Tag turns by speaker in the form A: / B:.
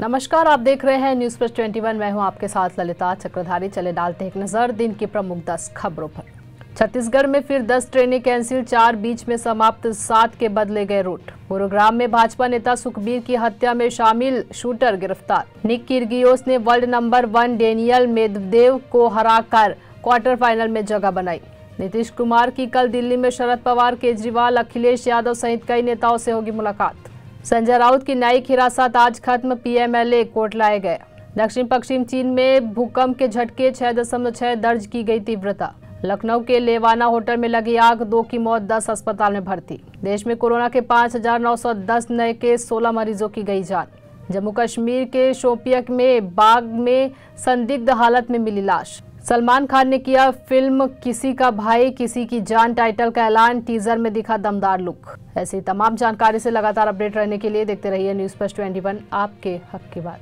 A: नमस्कार, आप देख रहे हैं न्यूज प्लस 21। मैं हूं आपके साथ ललिता चक्रधारी। चले डालते हैं एक नजर दिन की प्रमुख 10 खबरों पर। छत्तीसगढ़ में फिर 10 ट्रेनें कैंसिल, 4 बीच में समाप्त, 7 के बदले गए रूट। गुरुग्राम में भाजपा नेता सुखबीर की हत्या में शामिल शूटर गिरफ्तार। निक किर्गियोस ने वर्ल्ड नंबर 1 डेनियल मेदवेदेव को हराकर क्वार्टर फाइनल में जगह बनाई। नीतीश कुमार की कल दिल्ली में शरद पवार, केजरीवाल, अखिलेश यादव सहित कई नेताओं से होगी मुलाकात। संजय राउत की न्यायिक हिरासत आज खत्म, पीएमएलए कोर्ट लाए गए। दक्षिण पश्चिम चीन में भूकंप के झटके, 6.6 दर्ज की गई तीव्रता। लखनऊ के लेवाना होटल में लगी आग, 2 की मौत, 10 अस्पताल में भर्ती। देश में कोरोना के 5,910 नए केस, 16 मरीजों की गई जान। जम्मू कश्मीर के शोपिया में बाग में संदिग्ध हालत में मिली लाश। सलमान खान ने किया फिल्म किसी का भाई किसी की जान टाइटल का ऐलान, टीजर में दिखा दमदार लुक। ऐसी तमाम जानकारी से लगातार अपडेट रहने के लिए देखते रहिए न्यूज प्लस 21, आपके हक की बात।